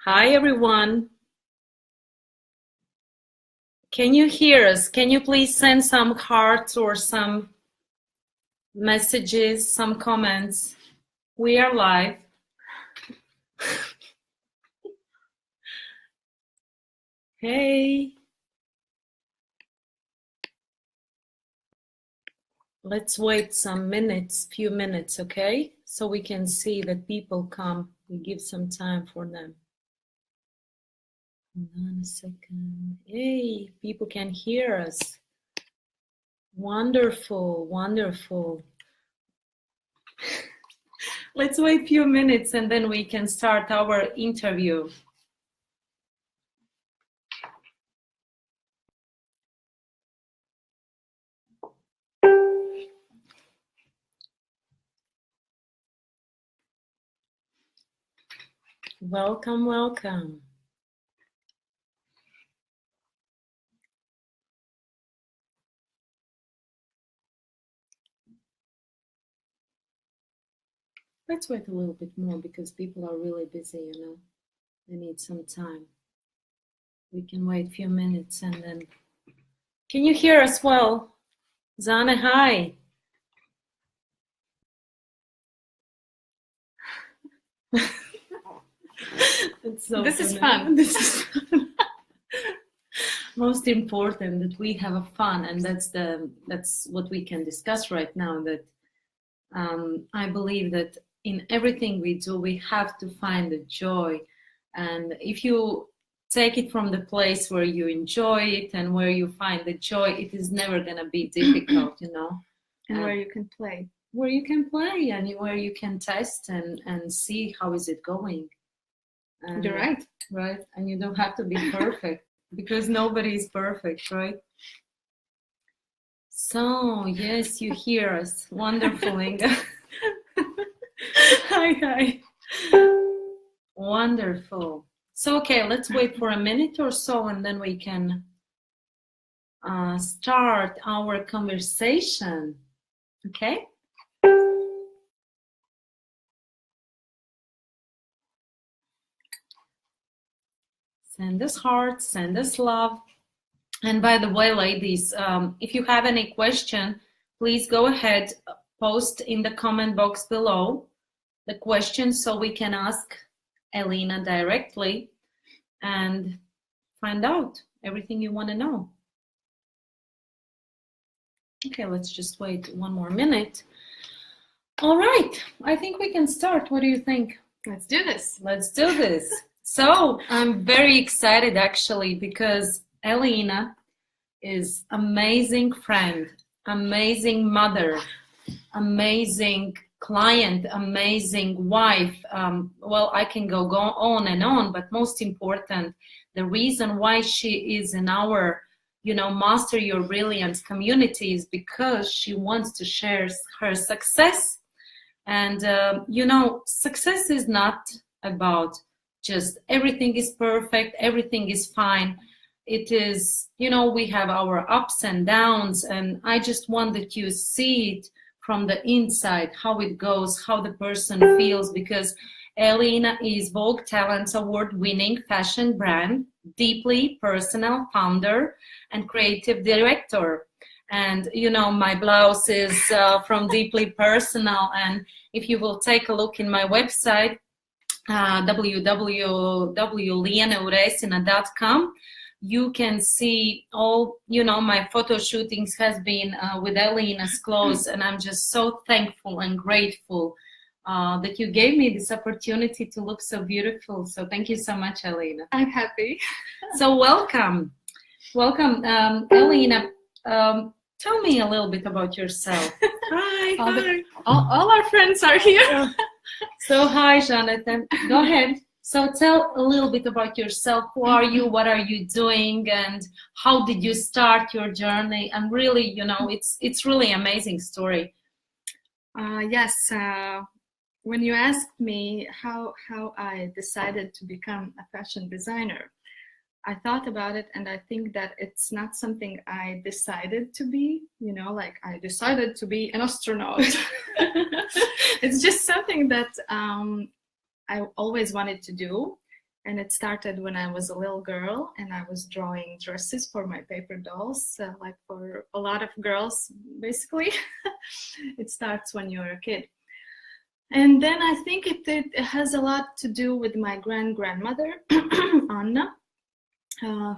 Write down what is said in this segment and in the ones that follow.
Hi, everyone. Can you hear us? Can you please send some hearts or some messages, some comments? We are live. Hey. Let's wait some minutes, few minutes, okay? So we can see that people come. We give some time for them. Hold on a second. Hey, people can hear us. Wonderful, wonderful. Let's wait a few minutes and then we can start our interview. Welcome, welcome. Let's wait a little bit more because people are really busy, you know. They need some time. We can wait a few minutes and then... Can you hear us well? Zane, hi. This is fun. This is fun. Most important that we have a fun, and that's what we can discuss right now. That I believe that in everything we do, we have to find the joy, and if you take it from the place where you enjoy it and where you find the joy, it is never gonna be difficult, you know. And where you can play. Where you can play and where you can test and see how is it going. And, you're right. Right, and you don't have to be perfect because nobody is perfect, right? So, yes, you hear us. Wonderful, Inga. Hi. Wonderful. So, okay, let's wait for a minute or so and then we can start our conversation. Okay? Send us hearts, send us love. And by the way, ladies, if you have any question, please go ahead, post in the comment box below the question so we can ask Elina directly and find out everything you want to know. Okay, let's just wait one more minute. All right, I think we can start. What do you think? Let's do this. Let's do this. So I'm very excited actually because Elina is amazing friend, amazing mother, amazing client, amazing wife. Well, I can go on and on, but most important, the reason why she is in our, Master Your Brilliance community is because she wants to share her success. And, success is not about just everything is perfect, everything is fine. It is, we have our ups and downs, and I just wanted you to see it from the inside, how it goes, how the person feels, because Elina is VOGUE Talents award-winning fashion brand, deeply personal founder and creative director. And, my blouse is from Deeply Personal. And if you will take a look in my website, www.lienuresina.com, you can see all, my photo shootings has been with Elina's clothes, and I'm just so thankful and grateful that you gave me this opportunity to look so beautiful. So thank you so much, Elina. I'm happy. So welcome, Elina. Tell me a little bit about yourself. Hi. All our friends are here. So hi, Jonathan. Go ahead. So tell a little bit about yourself. Who are you? What are you doing? And how did you start your journey? And really, it's really amazing story. Yes. When you asked me how I decided to become a fashion designer, I thought about it, and I think that it's not something I decided to be, like I decided to be an astronaut. It's just something that I always wanted to do. And it started when I was a little girl and I was drawing dresses for my paper dolls, like for a lot of girls, basically. It starts when you're a kid. And then I think it has a lot to do with my grandmother, Anna,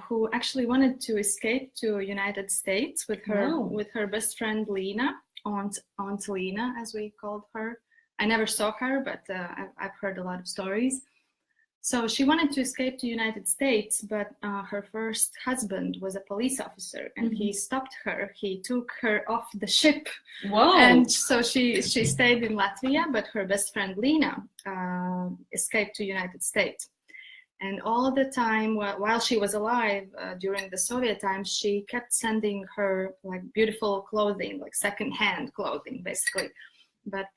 who actually wanted to escape to United States with her best friend Liene, Aunt Liene, as we called her. I never saw her, but I've heard a lot of stories. So she wanted to escape to United States, but her first husband was a police officer, and he stopped her. He took her off the ship. Wow! And so she stayed in Latvia, but her best friend Liene escaped to United States. And all the time while she was alive, during the Soviet times, she kept sending her like beautiful clothing, like secondhand clothing, basically. But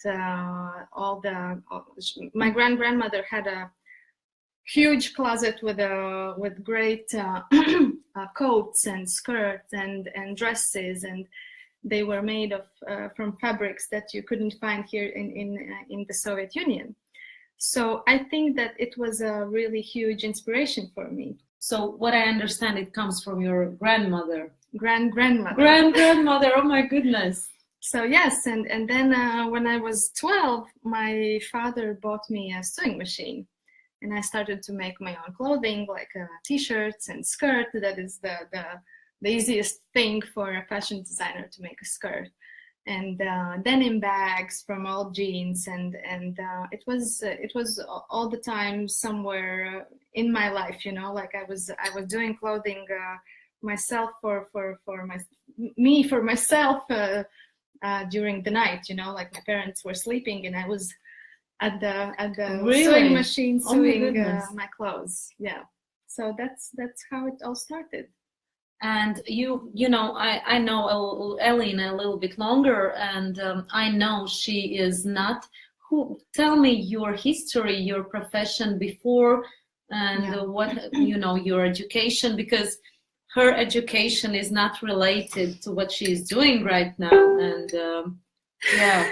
my grandmother had a huge closet with great coats and skirts and dresses, and they were made of from fabrics that you couldn't find here in the Soviet Union. So I think that it was a really huge inspiration for me. So what I understand, it comes from your grandmother. Grandmother. Oh my goodness. So yes, and then when I was 12, my father bought me a sewing machine. And I started to make my own clothing, like t-shirts and skirt. That is the easiest thing for a fashion designer, to make a skirt. And denim bags from old jeans, and it was all the time somewhere in my life, you know. Like I was doing clothing myself for myself during the night, you know. Like my parents were sleeping, and I was at the really? Sewing machine sewing my clothes. Yeah, so that's how it all started. And you know, I know Elina a little bit longer, and I know she is not. Tell me your history, your profession before, and what, you know, your education, because her education is not related to what she is doing right now. And yeah.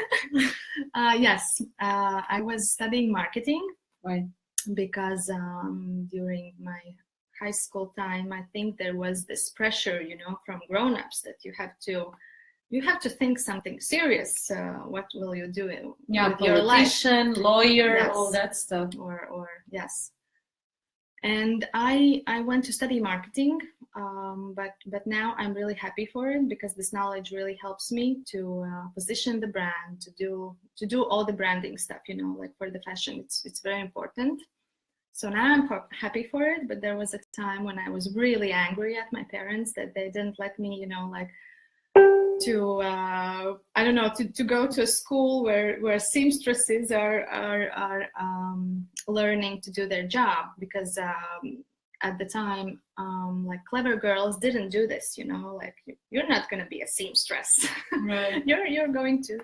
Yes, I was studying marketing. Right. Because during my high school time, I think there was this pressure, you know, from grown-ups that you have to think something serious. What will you do with your life? Politician, lawyer, yes. All that stuff. Or yes. And I went to study marketing, but now I'm really happy for it, because this knowledge really helps me to position the brand, to do all the branding stuff, you know, like for the fashion. It's very important. So now I'm happy for it, but there was a time when I was really angry at my parents that they didn't let me, you know, like to I don't know, to go to a school where seamstresses are learning to do their job, because at the time like clever girls didn't do this, you know, like you're not going to be a seamstress. Right. you're going to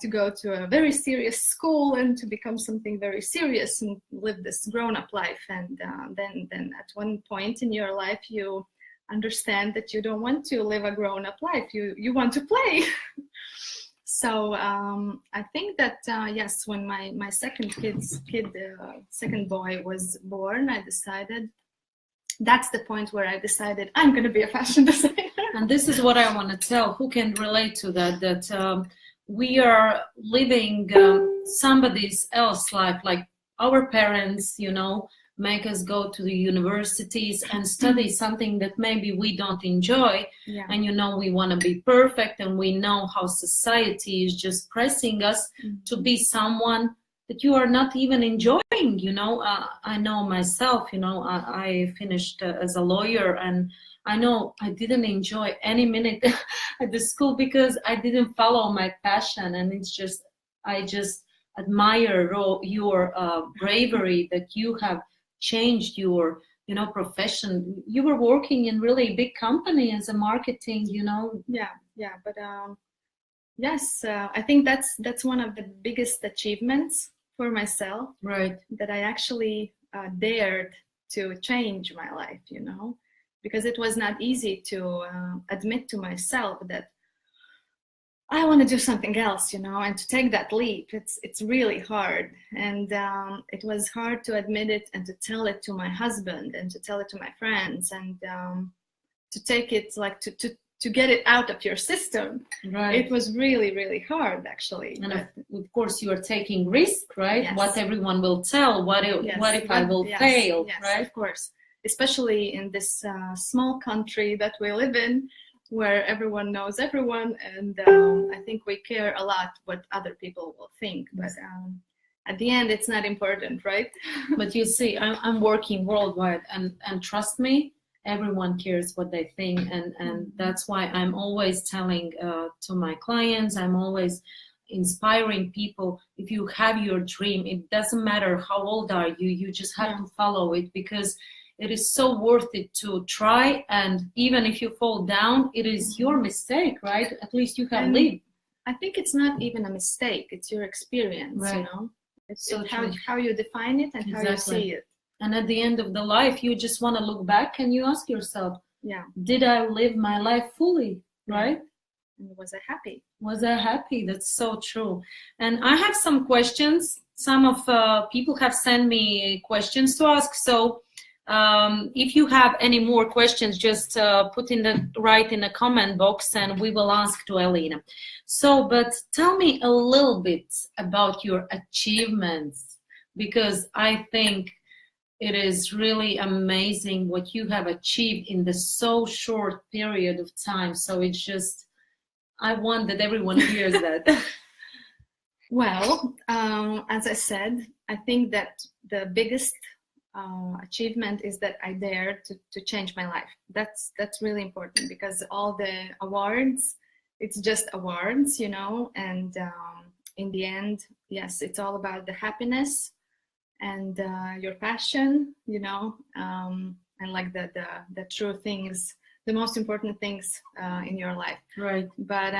go to a very serious school and to become something very serious and live this grown-up life. And then at one point in your life you understand that you don't want to live a grown-up life. You want to play. So I think that yes, when my second second boy was born, I decided, that's the point where I decided I'm going to be a fashion designer. And this is what I want to tell, who can relate to that we are living somebody else's life, like our parents, you know, make us go to the universities and study something that maybe we don't enjoy. Yeah. And, you know, we want to be perfect, and we know how society is just pressing us to be someone that you are not even enjoying, you know. I know myself, you know, I finished as a lawyer, and I know I didn't enjoy any minute at the school because I didn't follow my passion. And it's just, I just admire your bravery that you have changed your, you know, profession. You were working in really big company as a marketing, you know. Yeah, but yes, I think that's one of the biggest achievements for myself. Right. That I actually dared to change my life, you know, because it was not easy to admit to myself that I want to do something else, and to take that leap, it's really hard. And it was hard to admit it and to tell it to my husband and to tell it to my friends and to take it, like to get it out of your system. Right. It was really, really hard, actually. And of course, you are taking risk, right? Yes. What everyone will tell, what if I will fail, yes, right? Of course, especially in this small country that we live in, where everyone knows everyone, and I think we care a lot what other people will think. But at the end, it's not important, right? But you see, I'm working worldwide, and trust me, everyone cares what they think, and that's why I'm always telling to my clients, I'm always inspiring people, if you have your dream, it doesn't matter how old are you, you just have to follow it, because it is so worth it to try. And even if you fall down, it is your mistake, right? At least you have lived. I think it's not even a mistake, it's your experience, right. It's so how you define it and how you see it. And at the end of the life, you just want to look back and you ask yourself, did I live my life fully, right? And was I happy? Was I happy? That's so true. And I have some questions. Some of people have sent me questions to ask. So if you have any more questions, just write in the comment box and we will ask to Elina. So, but tell me a little bit about your achievements, because I think it is really amazing what you have achieved in the so short period of time. So it's just, I want that everyone hears that. Well, as I said, I think that the biggest achievement is that I dared to change my life. That's really important, because all the awards, it's just awards, and in the end, yes, it's all about the happiness and your passion, and like the true things, the most important things in your life. Right. But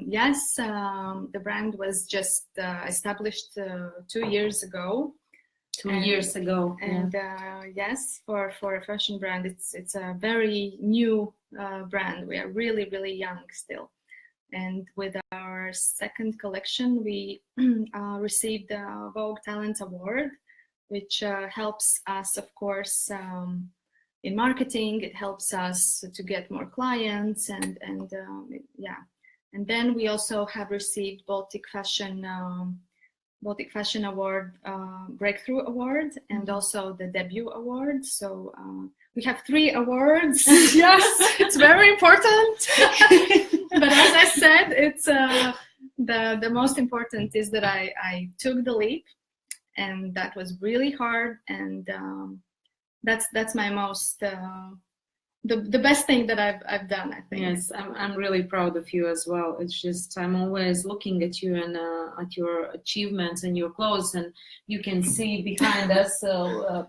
yes, the brand was just established 2 years ago. 2 years ago. And yes, for a fashion brand, it's a very new brand. We are really, really young still. And with our second collection, we received the VOGUE Talents Award, which helps us, of course, in marketing. It helps us to get more clients, and And then we also have received Baltic Fashion Award, Breakthrough Award, and also the Debut Award. So we have 3 awards. Yes, it's very important. But as I said, it's the most important is that I took the leap, and that was really hard. And that's my most the best thing that I've done, I think. Yes, I'm really proud of you as well. It's just, I'm always looking at you and at your achievements and your clothes, and you can see behind us, a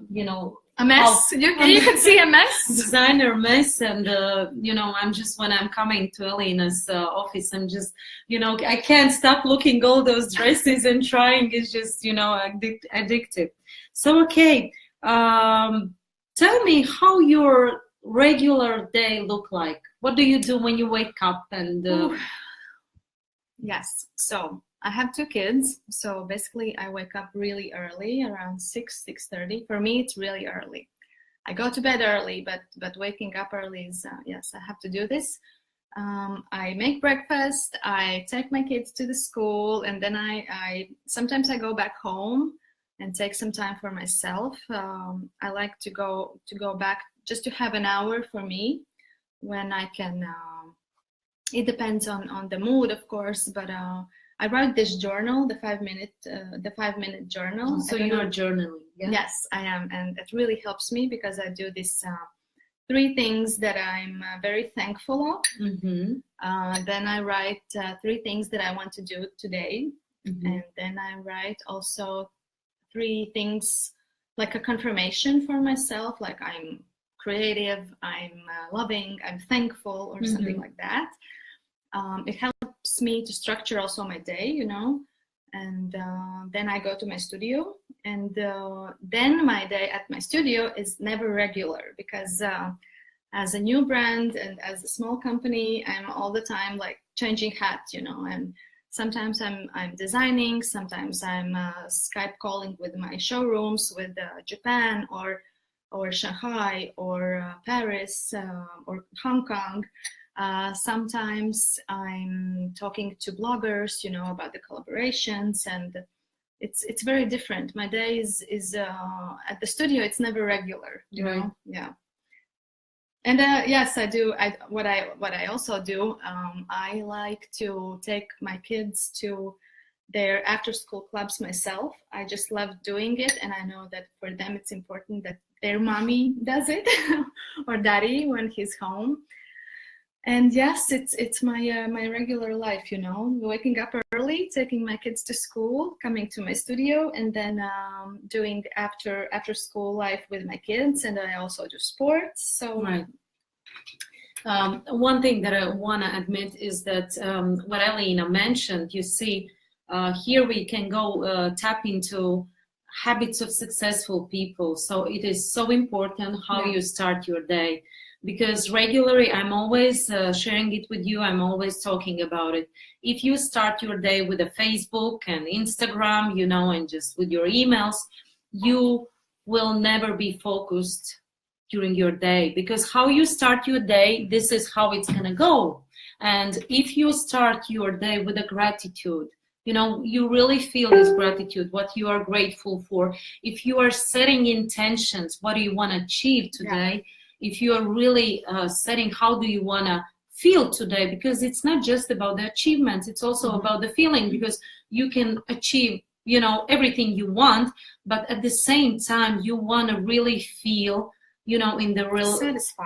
mess. You can see a mess. Designer mess, and I'm just, when I'm coming to Elina's office, I'm just, I can't stop looking all those dresses and trying. It's just, addictive. So okay, tell me how your regular day look like. What do you do when you wake up? And yes, so I have 2 kids, so basically I wake up really early, around 6:30. For me, it's really early. I go to bed early, but waking up early is yes, I have to do this. I make breakfast, I take my kids to the school, and then I sometimes I go back home and take some time for myself. I like to go back just to have an hour for me, when I can. It depends on the mood, of course, but I write this journal, the 5-minute journal. So you're journaling? Yeah? Yes, I am, and it really helps me, because I do this 3 things that I'm very thankful of. Mm-hmm. Then I write 3 things that I want to do today, and then I write also 3 things, like a confirmation for myself, like I'm creative, I'm loving, I'm thankful, or something like that. It helps me to structure also my day, and then I go to my studio, and then my day at my studio is never regular, because as a new brand and as a small company, I'm all the time like changing hats, you know, and sometimes I'm designing, sometimes I'm Skype calling with my showrooms with Japan or Shanghai or Paris or Hong Kong. Sometimes I'm talking to bloggers, you know, about the collaborations, and it's very different. My day is at the studio. It's never regular, you know. Yeah. And yes, I do. What I also do. I like to take my kids to their after-school clubs myself. I just love doing it, and I know that for them it's important that their mommy does it or daddy when he's home. And yes, it's my my regular life, you know, waking up early, taking my kids to school, coming to my studio, and then doing after school life with my kids. And I also do sports. So right. One thing that I want to admit is that what Elina mentioned, you see, here we can go tap into habits of successful people. So it is so important how you start your day. Because regularly, I'm always sharing it with you. I'm always talking about it. If you start your day with a Facebook and Instagram, you know, and just with your emails, you will never be focused during your day. Because how you start your day, this is how it's going to go. And if you start your day with a gratitude, you know, you really feel this gratitude, what you are grateful for. If you are setting intentions, what do you want to achieve today? Yeah. If you are really setting how do you want to feel today, because it's not just about the achievements, it's also about the feeling, because you can achieve, you know, everything you want, but at the same time you want to really feel, you know, in the real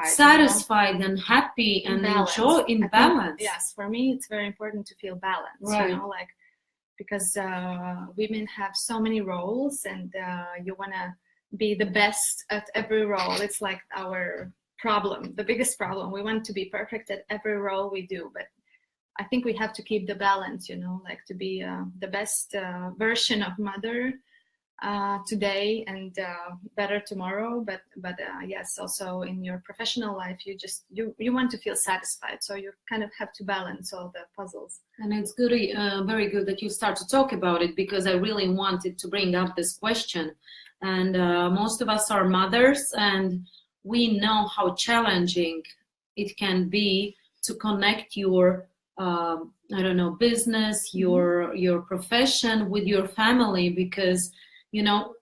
satisfied you know? And happy and enjoy in balance. Yes, for me it's very important to feel balanced, right. You know, like because women have so many roles, and you want to be the best at every role. It's like our problem, the biggest problem. We want to be perfect at every role we do, but I think we have to keep the balance, you know, like to be the best version of mother today and better tomorrow. But yes, also in your professional life, you want to feel satisfied, so you kind of have to balance all the puzzles. And it's good, very good that you start to talk about it, because I really wanted to bring up this question. And most of us are mothers, and we know how challenging it can be to connect your, I don't know, business, your profession with your family, because, you know,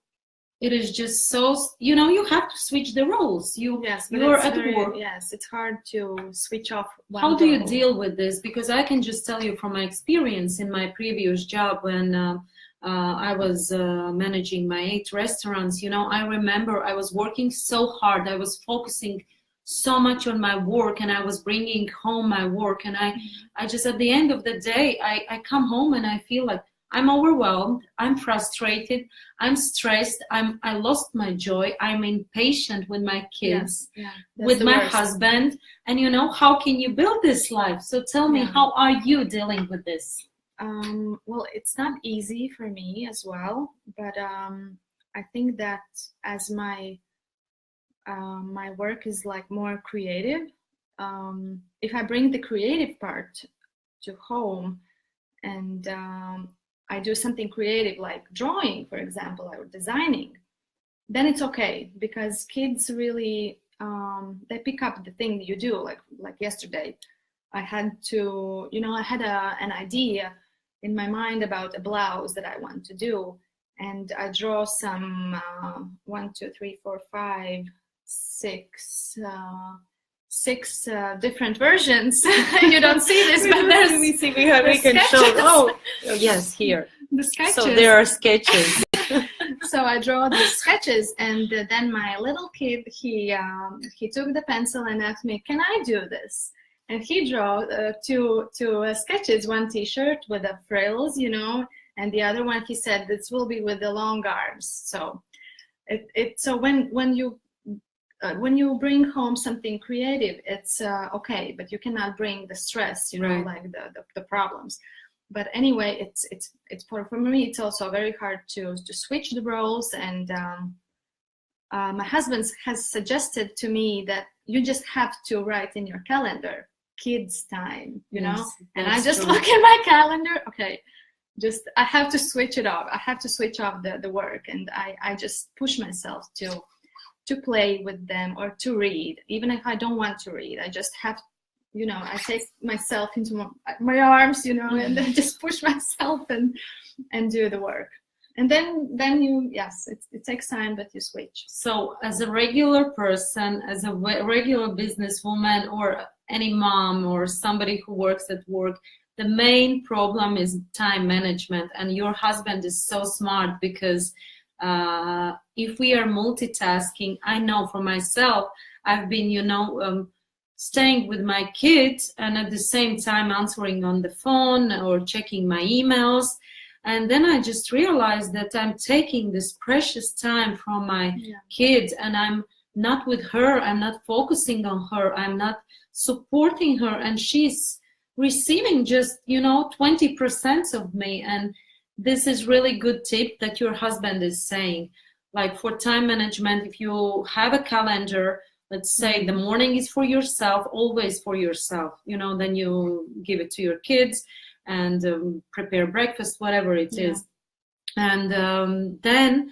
it is just so, you know, you have to switch the roles. You're at work. Yes, it's hard to switch off one How do you deal with this? Because I can just tell you from my experience in my previous job when I was managing my 8 restaurants. You know, I remember I was working so hard. I was focusing so much on my work, and I was bringing home my work. And I just, at the end of the day, I come home and I feel like I'm overwhelmed. I'm frustrated. I'm stressed. I lost my joy. I'm impatient with my kids, with my husband. And, you know, how can you build this life? So tell me, how are you dealing with this? Well, it's not easy for me as well, but I think that as my my work is like more creative, if I bring the creative part to home and I do something creative like drawing, for example, or designing, then it's okay, because kids really they pick up the thing you do. Like yesterday, I had to, you know, I had an idea in my mind about a blouse that I want to do, and I draw some 1, 2, 3, 4, 5, 6 different versions. You don't see this, but there's we can show. Oh, yes, here. The sketches. So there are sketches. So I draw the sketches, and then my little kid, he took the pencil and asked me, "Can I do this?" And he drew two sketches, one T-shirt with the frills, you know, and the other one he said this will be with the long arms. So so when you bring home something creative, it's okay, but you cannot bring the stress, you know, like the problems. But anyway, it's for me, it's also very hard to switch the roles, and my husband has suggested to me that you just have to write in your calendar kids time, you know, and I just look at my calendar. Okay, just I have to switch it off. I have to switch off the work, and I just push myself to play with them or to read, even if I don't want to read. I just have, you know, I take myself into my arms, you know, and then just push myself and do the work. And then you, yes, it takes time, but you switch. So as a regular person, as a regular businesswoman, or any mom or somebody who works at work, the main problem is time management. And your husband is so smart, because if we are multitasking, I know for myself, I've been, you know, staying with my kids and at the same time answering on the phone or checking my emails. And then I just realized that I'm taking this precious time from my kids, and I'm not with her. I'm not focusing on her. I'm not supporting her. And she's receiving just, you know, 20% of me. And this is really good tip that your husband is saying. Like for time management, if you have a calendar, let's say the morning is for yourself, always for yourself, you know, then you give it to your kids and prepare breakfast, whatever it is. And then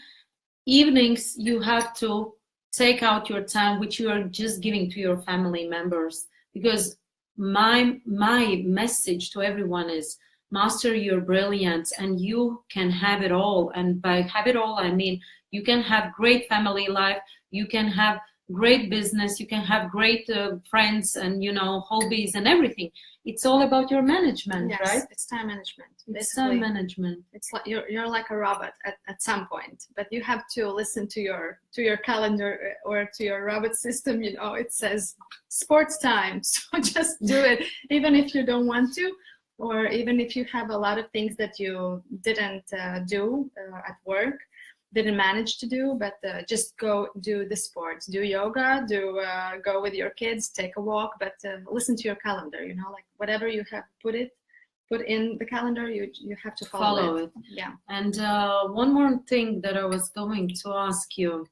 evenings, you have to take out your time, which you are just giving to your family members. Because my message to everyone is, master your brilliance and you can have it all. And by have it all, I mean, you can have great family life, you can have great business, you can have great friends and, you know, hobbies and everything. It's all about your management, yes, right? It's time management. It's time management. It's like you're like a robot at some point, but you have to listen to your calendar or to your robot system. You know, it says sports time, so just do it, even if you don't want to, or even if you have a lot of things that you didn't do at work, didn't manage to do, but just go do the sports, do yoga, go with your kids, take a walk, but listen to your calendar, you know, like whatever you have put in the calendar, you have to follow it. Yeah. And one more thing that I was going to ask you,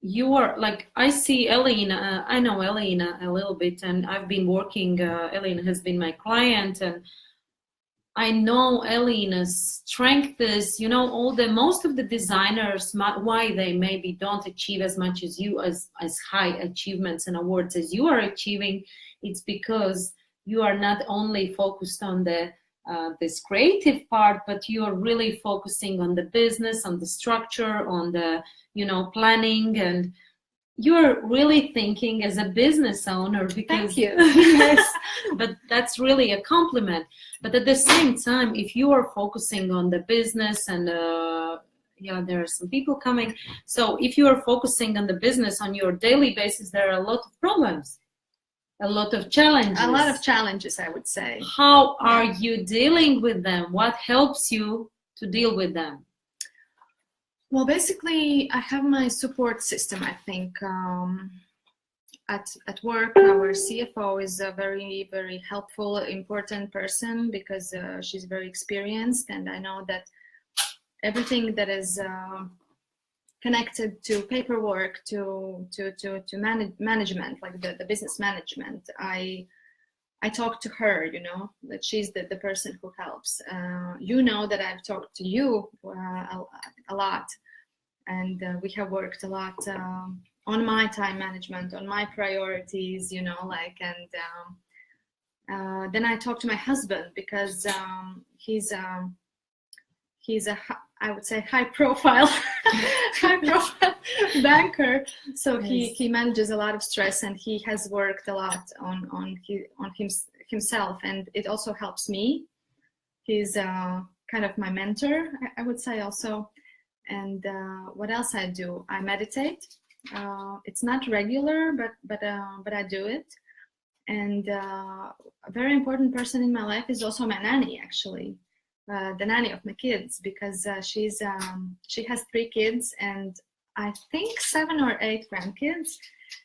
you are like, I see Elina, I know Elina a little bit, and I've been working, Elina has been my client, and I know Elina's strength is, you know, most of the designers, why they maybe don't achieve as much as you, as high achievements and awards as you are achieving. It's because you are not only focused on the this creative part, but you are really focusing on the business, on the structure, on the, you know, planning, and you're really thinking as a business owner. Because thank you. Yes, but that's really a compliment. But at the same time, if you are focusing on the business and yeah, there are some people coming, so if you are focusing on the business on your daily basis, there are a lot of problems, a lot of challenges. A lot of challenges, I would say. How are you dealing with them? What helps you to deal with them? Well, basically, I have my support system, I think. At work, our CFO is a very, very helpful, important person, because she's very experienced, and I know that everything that is connected to paperwork, to management, like the business management, I talk to her, you know, that she's the person who helps. You know that I've talked to you a lot, and we have worked a lot on my time management, on my priorities, you know, like, and then I talk to my husband, because he's a I would say high profile banker, so he manages a lot of stress, and he has worked a lot on himself, and it also helps me. He's kind of my mentor, I would say, also. And what else I do? I meditate. It's not regular, but I do it. And a very important person in my life is also my nanny, actually. The nanny of my kids, because she has 3 kids and I think 7 or 8 grandkids,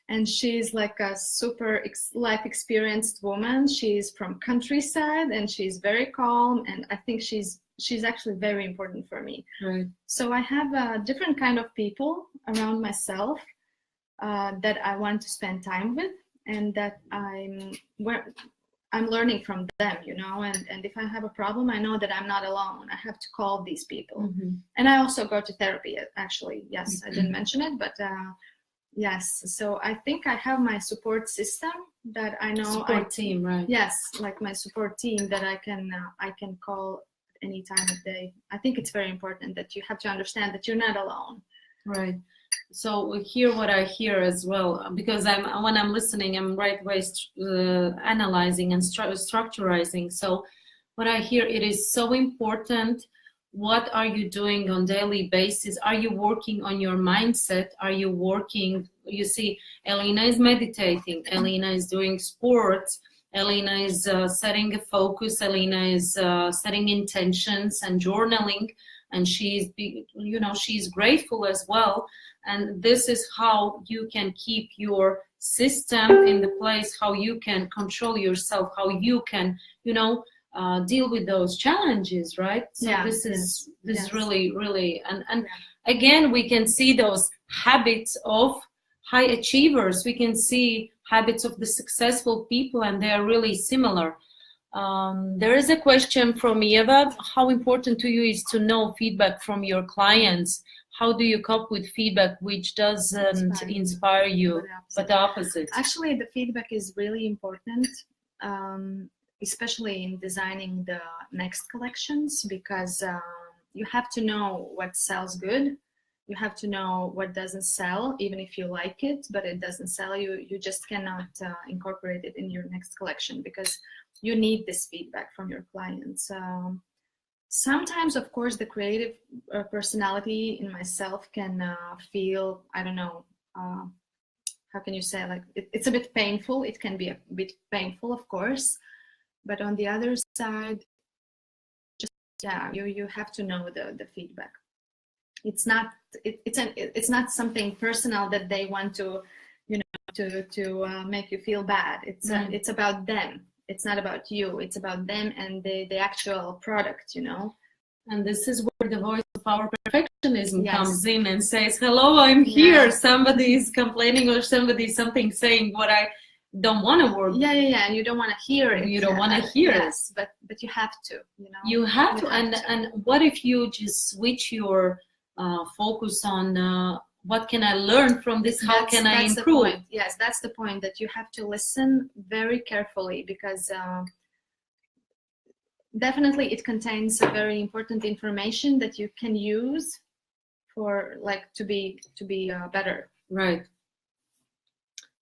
and she's like a super life experienced woman. She's from countryside and she's very calm, and I think she's she's actually very important for me. Right. So I have different kind of people around myself that I want to spend time with, and that I'm learning from them, you know, and if I have a problem, I know that I'm not alone. I have to call these people. Mm-hmm. And I also go to therapy, actually. Yes, I didn't mention it, but yes. So I think I have my support system that I know. Support team, right? Yes, like my support team that I can call any time of day. I think it's very important that you have to understand that you're not alone. Right. So here, what I hear as well, because when I'm listening, I'm right away analyzing and structurizing. So what I hear, it is so important. What are you doing on daily basis? Are you working on your mindset? Are you working? You see, Elina is meditating. Elina is doing sports. Elina is setting a focus. Elina is setting intentions and journaling. And she's grateful as well. And this is how you can keep your system in the place, how you can control yourself, how you can, deal with those challenges, right? So yeah. this is really, really, and again, we can see those habits of high achievers. We can see habits of the successful people, and they are really similar. There is a question from Eva. How important to you is to know feedback from your clients? How do you cope with feedback which doesn't inspire you, but the opposite? Actually, the feedback is really important, especially in designing the next collections, because you have to know what sells good. You have to know what doesn't sell, even if you like it, but it doesn't sell. You just cannot incorporate it in your next collection, because you need this feedback from your clients. Sometimes, of course, the creative personality in myself can feel, I don't know, how can you say, like it's a bit painful. It can be a bit painful, of course, but on the other side, you have to know the feedback. It's not something personal that they want to make you feel bad. It's about them. It's not about you. It's about them and the actual product, And this is where the voice of our perfectionism comes in and says, hello, I'm here. Yeah. Somebody is complaining, or something saying what I don't want to work. Yeah. And you don't want to hear it. You don't want to hear it. Yes, but you have to, You have to. And what if you just switch your focus on what can I learn from this? How can I improve? The point. Yes, that's the point, that you have to listen very carefully, because definitely it contains very important information that you can use for to be better. Right.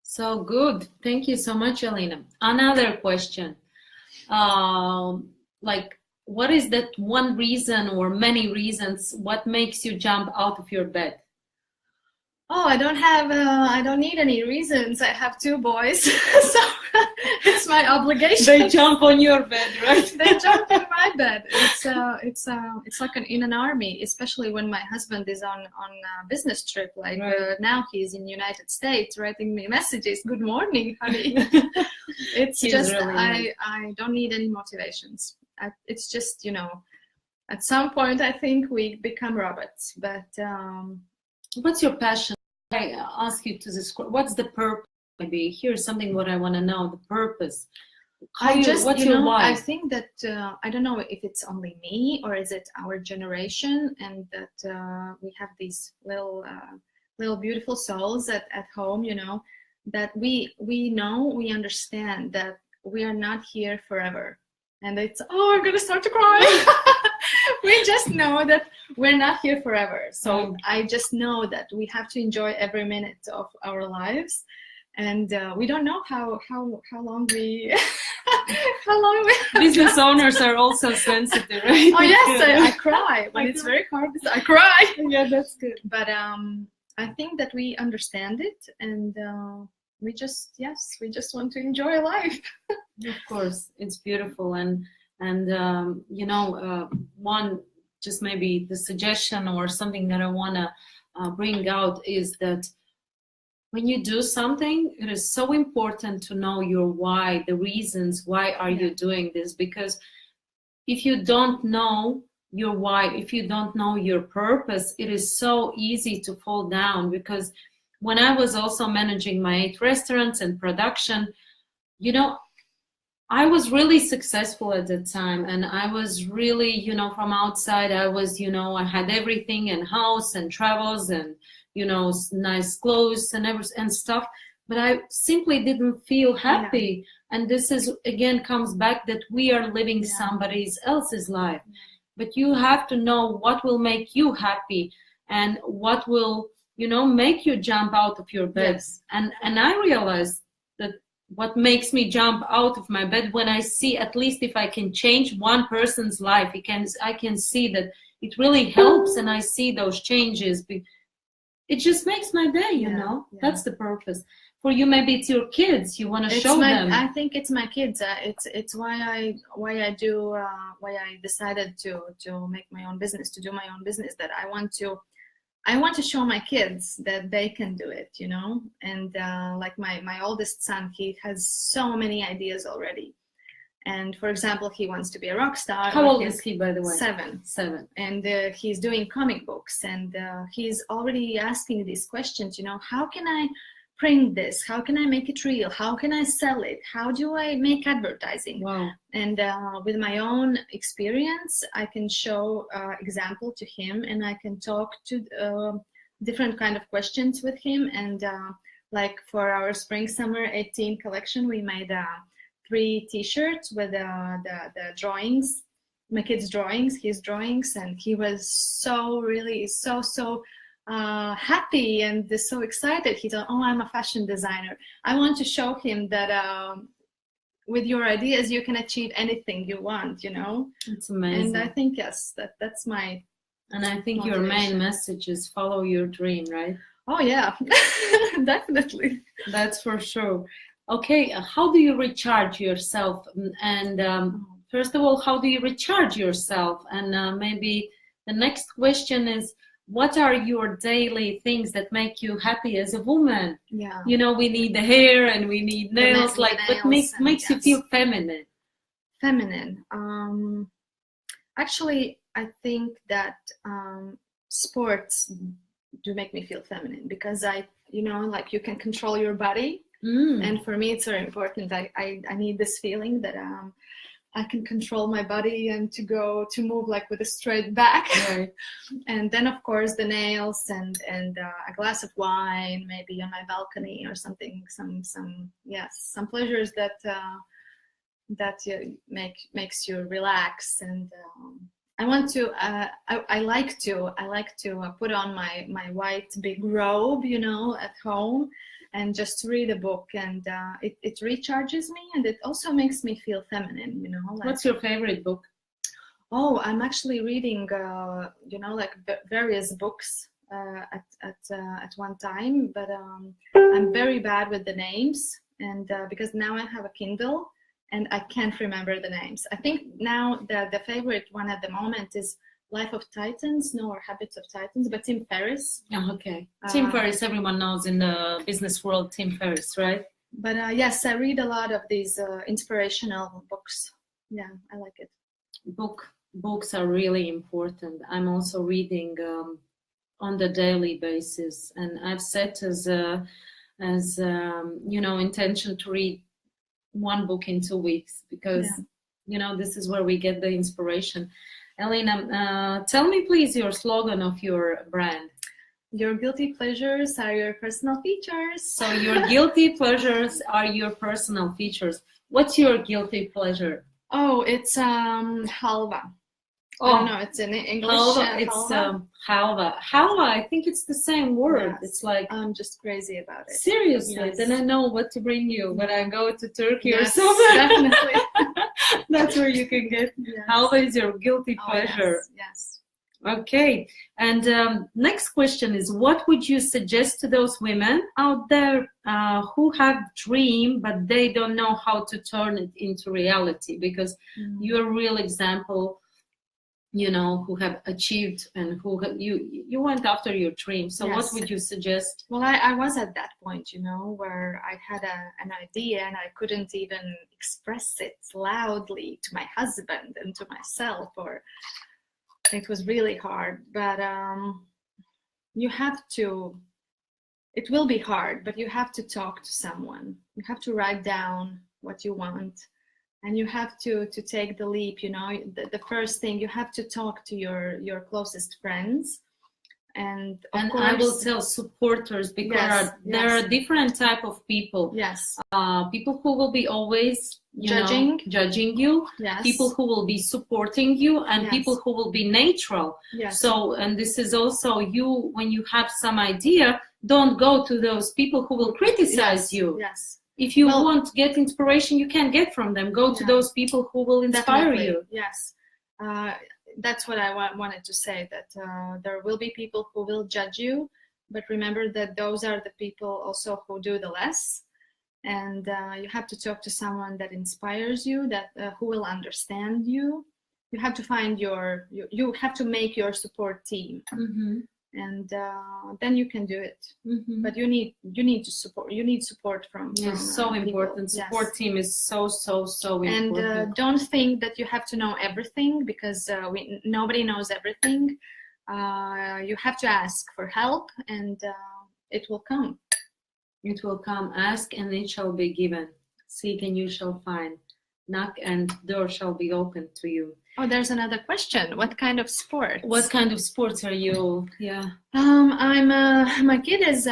So good. Thank you so much, Elina. Another question. What is that one reason or many reasons what makes you jump out of your bed? Oh, I don't need any reasons. I have 2 boys, so it's my obligation. They jump on your bed, right? They jump in my bed. It's like in an army, especially when my husband is on a business trip. Now he's in the United States writing me messages. Good morning, honey. It's just really nice. I don't need any motivations. It's just at some point I think we become robots. But what's your passion? I ask you to describe. What's the purpose? Maybe here's something what I want to know. The purpose. What's your why? I think that I don't know if it's only me or is it our generation, and that we have these little beautiful souls at home. That we understand that we are not here forever, and it's I'm gonna start to cry. We just know that we're not here forever. So I just know that we have to enjoy every minute of our lives, and we don't know how long we Business owners are also sensitive, right? Oh yes, I cry when it's very hard. I cry. Yeah, that's good. But I think that we understand it, and we just want to enjoy life. Of course, it's beautiful, and one just maybe the suggestion or something that I want to bring out is that when you do something, it is so important to know your why, the reasons why are you doing this, because if you don't know your why, if you don't know your purpose, it is so easy to fall down. Because when I was also managing my 8 restaurants and production, you know, I was really successful at the time, and I was really, you know, from outside, I was, you know, I had everything in house and travels and, you know, nice clothes and and stuff, but I simply didn't feel happy. And this is, again, comes back that we are living somebody else's life. But you have to know what will make you happy and what will, you know, make you jump out of your bed. And I realized that what makes me jump out of my bed, when I see, at least if I can change one person's life, I can see that it really helps, and I see those changes. It just makes my day, you know. That's the purpose. For you, maybe it's your kids. You want to show them. I think it's my kids. It's why I decided to make my own business, to do my own business. That I want to show my kids that they can do it, you know. And like my oldest son, he has so many ideas already. And for example, he wants to be a rock star. How old is he, by the way? 7. And he's doing comic books, and he's already asking these questions, you know, how can I print this? How can I make it real? How can I sell it? How do I make advertising? Wow. And with my own experience, I can show example to him, and I can talk to different kind of questions with him. And like for our spring summer 18 collection, we made 3 t-shirts with the drawings, my kids' drawings, his drawings, and he was so happy and so excited. He thought, oh, I'm a fashion designer. I want to show him that with your ideas you can achieve anything you want, you know. It's amazing. And I think that's my and I think motivation. Your main message is follow your dream, right? Oh yeah. Definitely. That's for sure. Okay, how do you recharge yourself? And first of all, how do you recharge yourself? And maybe the next question is, what are your daily things that make you happy as a woman? Yeah. You know, we need the hair and we need nails. What makes you feel feminine? Feminine. Actually, I think that sports do make me feel feminine, because you know, like you can control your body. And for me, it's very important. I need this feeling that I can control my body and to move like with a straight back. Right. And then of course the nails and a glass of wine, maybe on my balcony or something. Some pleasures that makes you relax. And I want to. I like to put on my white big robe, you know, at home, and just read a book, and it recharges me, and it also makes me feel feminine, you know. Like, what's your favorite book? Oh, I'm actually reading, you know, like various books at one time, but I'm very bad with the names, and because now I have a Kindle, and I can't remember the names. I think now the favorite one at the moment is Life of Titans, or Habits of Titans, but Tim Ferriss. Oh, okay. Tim Ferriss, everyone knows in the business world, Tim Ferriss, right? But yes, I read a lot of these inspirational books. Yeah, I like it. Books are really important. I'm also reading on the daily basis, and I've set as you know, intention to read 1 book in 2 weeks, because you know, this is where we get the inspiration. Elina, tell me please your slogan of your brand. Your guilty pleasures are your personal features. So your guilty pleasures are your personal features. What's your guilty pleasure? Oh, it's halva. Oh no, it's in English. Halva. It's halva. Halva. I think it's the same word. Yes. It's like, I'm just crazy about it. Seriously, yes. Then I know what to bring you when I go to Turkey or something. Definitely. That's where you can get. Yes. Halva is your guilty pleasure. Yes. Okay. And next question is, what would you suggest to those women out there who have dream but they don't know how to turn it into reality? Because you're a real example, you know, who have achieved and who have, you went after your dream. So what would you suggest? Well, I was at that point, you know, where I had an idea and I couldn't even express it loudly to my husband and to myself, or it was really hard, but you have to, it will be hard, but you have to talk to someone. You have to write down what you want, and you have to take the leap. You know, the first thing, you have to talk to your closest friends. And of course, I will tell supporters, because yes, there are different type of people. Yes. People who will be always judging you. Yes. People who will be supporting you, and Yes. people who will be neutral. Yes. So, and this is also you, when you have some idea, don't go to those people who will criticize you. Yes. If you want to get inspiration, you can get from them. Go to those people who will inspire you. Yes. That's what I wanted to say, that there will be people who will judge you, but remember that those are the people also who do the less. And you have to talk to someone that inspires you, that who will understand you. You have to find you have to make your support team. Mm-hmm. And then you can do it. Mm-hmm. But you need to support. You need support from so important. People. Support team is so important. And don't think that you have to know everything, because nobody knows everything. You have to ask for help, and it will come. It will come. Ask and it shall be given. Seek and you shall find. Knock and door shall be open to you. Oh, there's another question. What kind of sports? What kind of sports are you? Yeah. My kid is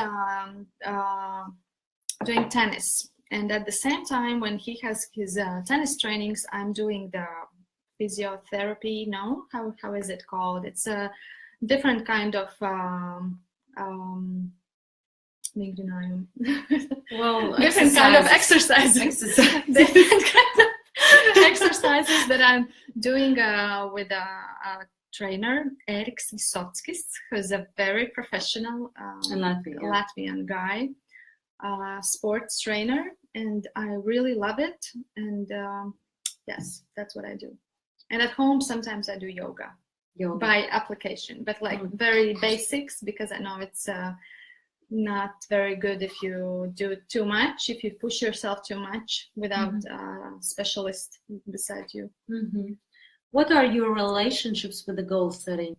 doing tennis, and at the same time, when he has his tennis trainings, I'm doing the physiotherapy. No, how is it called? It's a different kind of different kind of exercises. Different kind of exercises that I'm doing with a trainer, Eriks Visotskis, who's a very professional Latvian guy, sports trainer, and I really love it. And yes, that's what I do. And at home, sometimes I do yoga. By application, but like very basics, because I know it's not very good if you do too much, if you push yourself too much without a specialist beside you. Mm-hmm. What are your relationships with the goal setting?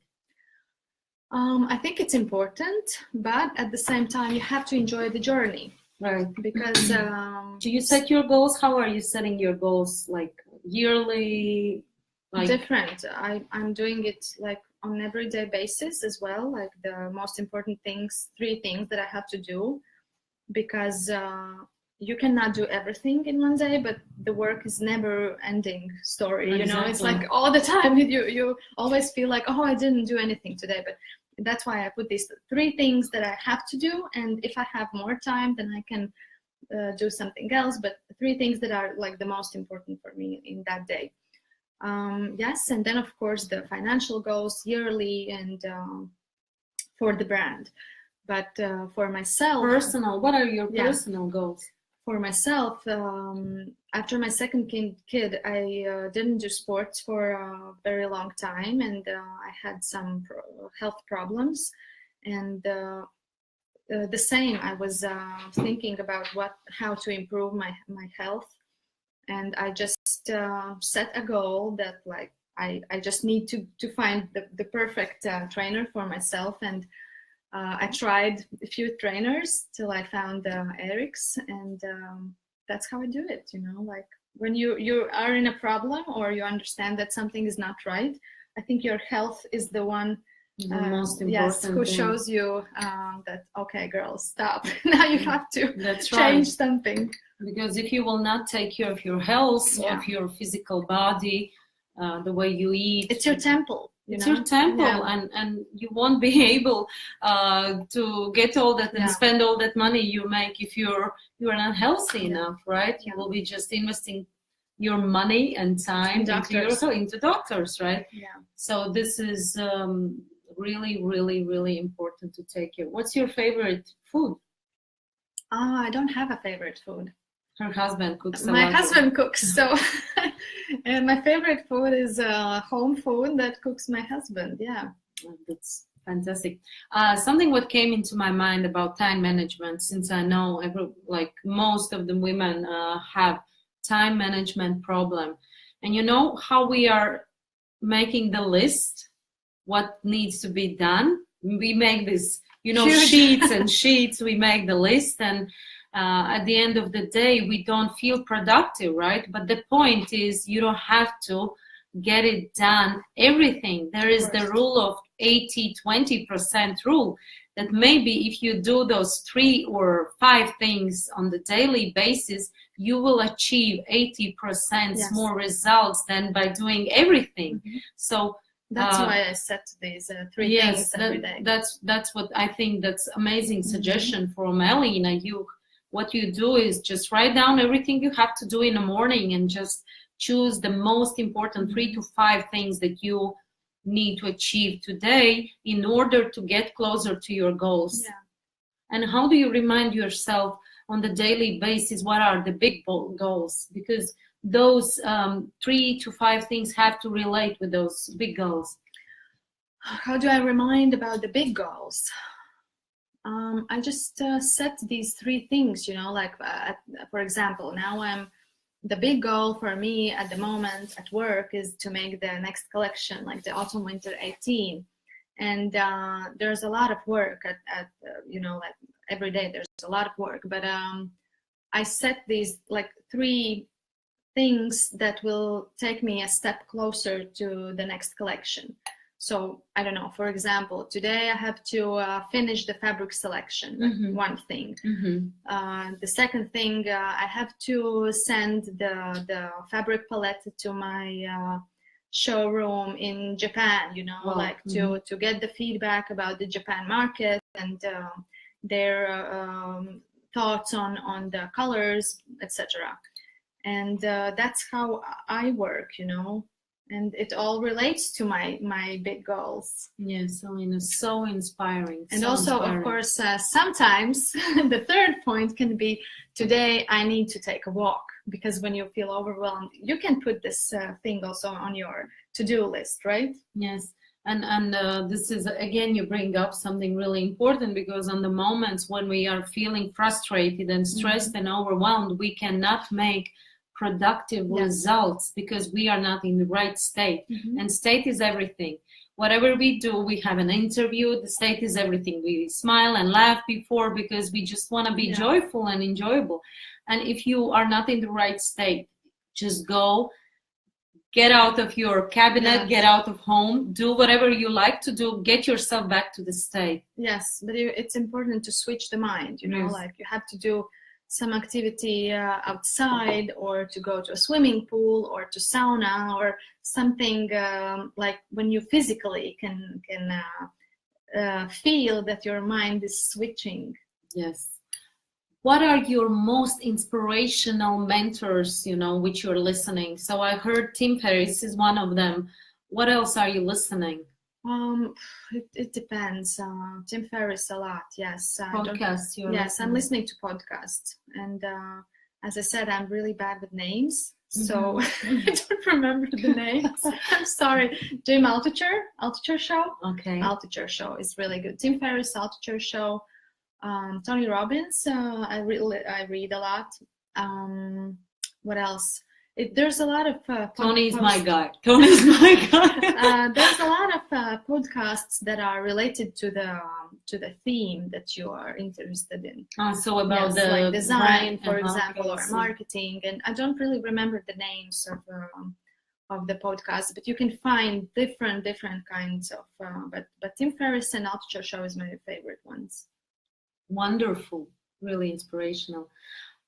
I think it's important, but at the same time, you have to enjoy the journey. Right. Because do you set your goals? How are you setting your goals? Like yearly? Different. I'm doing it like on everyday basis as well, like the most important things, 3 things that I have to do, because you cannot do everything in one day, but the work is never ending story. Exactly. You know, it's like all the time you always feel like, oh, I didn't do anything today, but that's why I put these 3 things that I have to do, and if I have more time, then I can do something else, but 3 things that are like the most important for me in that day. Yes, and then of course the financial goals yearly, and for the brand. But for myself, personal. What are your personal goals? For myself, after my second kid, I didn't do sports for a very long time, and I had some health problems, and the same. I was thinking about how to improve my health. And I just set a goal that like I just need to find the perfect trainer for myself. And I tried a few trainers till I found Eric's, and that's how I do it. You know, like when you are in a problem or you understand that something is not right, I think your health is the one the most important who thing. shows you that, okay, girl, stop. Now you have to change something. Because if you will not take care of your health, of your physical body, the way you eat, it's your temple. It's your temple, and you won't be able to get all that and spend all that money you make if you're not healthy enough, right? You will be just investing your money and time into doctors, right? Yeah. So this is really, really, really important to take care. What's your favorite food? I don't have a favorite food. Her husband cooks. My husband cooks, so and my favorite food is home food that cooks my husband. Yeah, that's fantastic. Something what came into my mind about time management, since I know most of the women have time management problem, and you know how we are making the list what needs to be done. We make this, Huge. sheets and sheets. We make the list, and at the end of the day, we don't feel productive, right? But the point is, you don't have to get it done, everything. There is the rule of 80-20% rule, that maybe if you do those 3 or 5 things on the daily basis, you will achieve 80% more results than by doing everything. So that's why I set these 3 things every day. That's what I think. That's amazing suggestion from Elina. What you do is just write down everything you have to do in the morning and just choose the most important 3 to 5 things that you need to achieve today in order to get closer to your goals. And how do you remind yourself on the daily basis what are the big goals? Because those 3 to 5 things have to relate with those big goals. How do I remind about the big goals? I just set these 3 things, like for example, now the big goal for me at the moment at work is to make the next collection, like the autumn winter 18. And there's a lot of work at like every day there's a lot of work, but I set these like 3 things that will take me a step closer to the next collection. So I don't know, for example, today I have to finish the fabric selection, one thing. The second thing, I have to send the fabric palette to my showroom in Japan, to get the feedback about the Japan market and their thoughts on the colors, etc. And that's how I work, and it all relates to my big goals. Yes, Elina, so inspiring. And also, of course, sometimes the third point can be, today I need to take a walk, because when you feel overwhelmed, you can put this thing also on your to-do list, right? Yes. And this is, again, you bring up something really important, because on the moments when we are feeling frustrated and stressed and overwhelmed, we cannot make productive results because we are not in the right state. And state is everything. Whatever we do, we have an interview, the state is everything. We smile and laugh before because we just want to be joyful and enjoyable. And if you are not in the right state, just go, get out of your cabinet, get out of home, do whatever you like to do, get yourself back to the state. Yes, but it's important to switch the mind, like you have to do some activity outside, or to go to a swimming pool or to sauna, or something like when you physically can feel that your mind is switching. Yes. What are your most inspirational mentors, which you're listening? So I heard Tim Ferriss is one of them. What else are you listening? It depends. Tim Ferriss a lot, yes. Podcasts. Yes, I'm listening to podcasts. And as I said, I'm really bad with names. So I don't remember the names. I'm sorry. Jim Altucher Show. Okay. Altucher Show is really good. Tim Ferriss, Altucher Show. Tony Robbins, I read a lot. What else? There's a lot of Tony's my guy. Tony's my guy. There's a lot of podcasts that are related to the theme that you are interested in. So about the like design, for brand, example, or marketing. And I don't really remember the names of the podcast, but you can find different kinds of. But Tim Ferriss and Altucher Show is my favorite ones. Wonderful, really inspirational.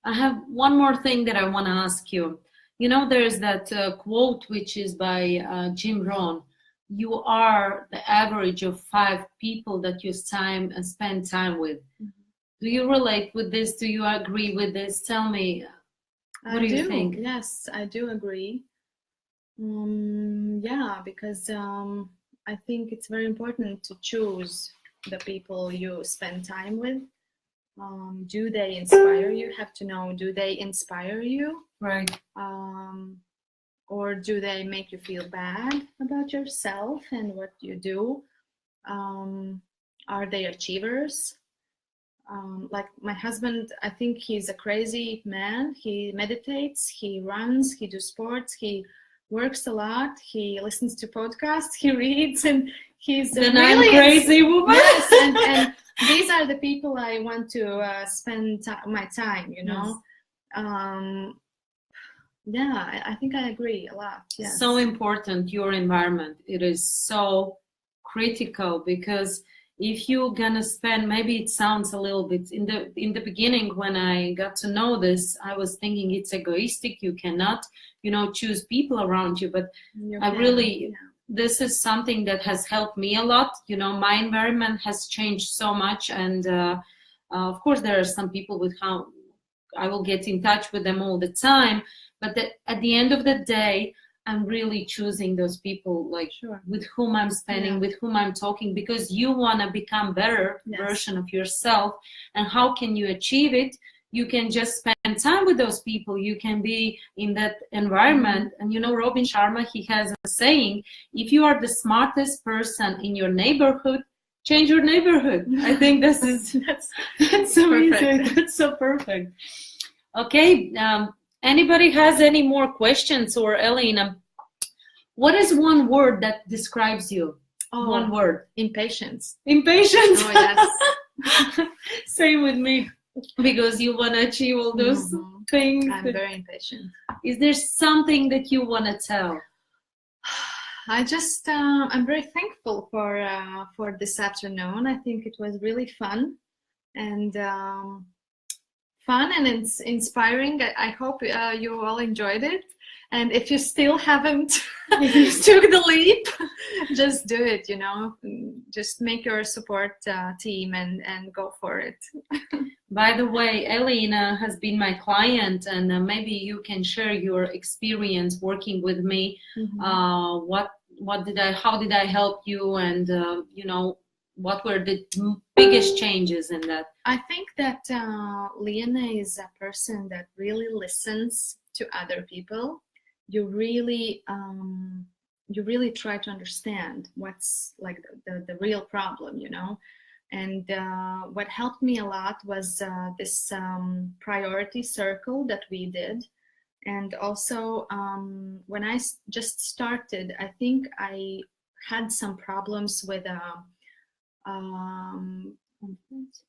I have one more thing that I want to ask you. There's that quote which is by Jim Rohn. You are the average of 5 people that you spend time with. Do you relate with this? Do you agree with this? Tell me, what do you think? Yes, I do agree. Because I think it's very important to choose the people you spend time with. Do they inspire you? You have to know, do they inspire you? Right. Or do they make you feel bad about yourself and what you do? Are they achievers? Like my husband, I think he's a crazy man. He meditates, he runs, he does sports, he works a lot, he listens to podcasts, he reads, and he's then really I'm crazy woman. Yes, and these are the people I want to spend my time, you know. Yes. Yeah, I think I agree a lot. Yes. So important, your environment. It is so critical, because if you're gonna spend, maybe it sounds a little bit, in the beginning when I got to know this, I was thinking it's egoistic. You cannot, you know, choose people around you. But I really, this is something that has helped me a lot. You know, my environment has changed so much, and of course there are some people with how I will get in touch with them all the time. But at the end of the day, I'm really choosing those people, like, with whom I'm spending, with whom I'm talking, because you want to become better version of yourself. And how can you achieve it? You can just spend time with those people. You can be in that environment. And you know, Robin Sharma, he has a saying: if you are the smartest person in your neighborhood, change your neighborhood. I think this is that's so easy. That's so perfect. Okay. Anybody has any more questions? Or Elina, what is one word that describes you? One word. Impatience. Impatience. Oh, yes. Same with me, because you want to achieve all those things. I'm very impatient. Is there something that you want to tell? I just, I'm very thankful for this afternoon. I think it was really fun, and it's inspiring. I hope you all enjoyed it. And if you still haven't took the leap, just do it, you know. Just make your support team and go for it. By the way, Elina has been my client, and maybe you can share your experience working with me. How did I help you, and you know, what were the biggest changes in that? I think that Liene is a person that really listens to other people. You really try to understand what's like the real problem, you know. And what helped me a lot was this priority circle that we did. And also when I just started, I think I had some problems with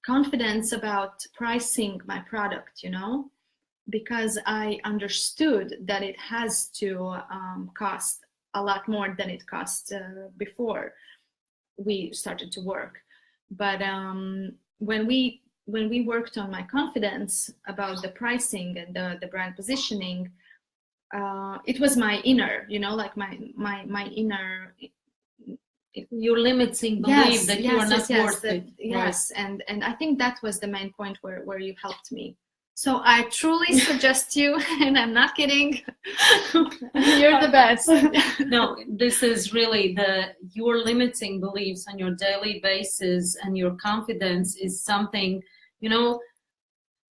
confidence about pricing my product, you know, because I understood that it has to cost a lot more than it cost before we started to work. But when we worked on my confidence about the pricing and the brand positioning, it was my inner, you know, like my inner, your limiting belief that you are not worth it. Yes, right. And I think that was the main point where you helped me. So I truly suggest you, and I'm not kidding, you're the best. No, this is really your limiting beliefs on your daily basis, and your confidence is something, you know,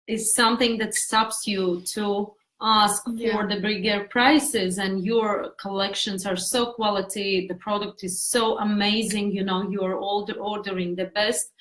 is something that stops you to ask for the bigger prices. And your collections are so quality, the product is so amazing, you know, you're ordering the best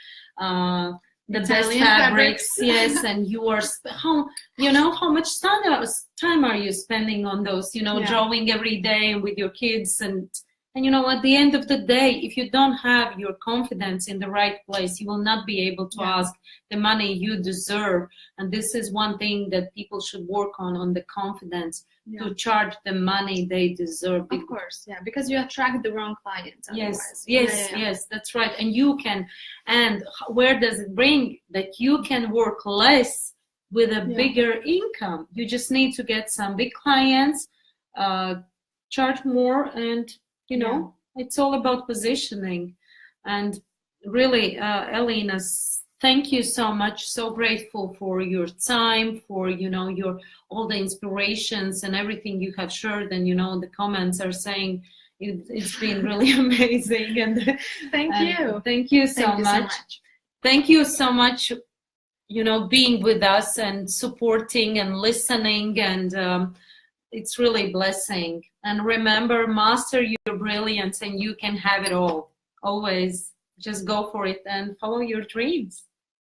best fabrics. Yes, and you are how much time are you spending on those, you know, drawing every day with your kids, and you know, at the end of the day, if you don't have your confidence in the right place, you will not be able to ask the money you deserve. And this is one thing that people should work on the confidence, to charge the money they deserve. Of course, because you attract the wrong clients. Yes, that's right. And you can, and where does it bring that you can work less with a bigger income? You just need to get some big clients, charge more, and you know, it's all about positioning. And really, Elina, thank you so much. So grateful for your time, for, you know, your all the inspirations and everything you have shared. And, you know, the comments are saying it's been really amazing. And thank you so much. Thank you so much, you know, being with us and supporting and listening. And it's really a blessing. And remember, master your brilliance, and you can have it all. Always just go for it and follow your dreams.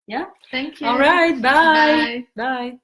Yeah. Thank you. All right. Bye. Bye.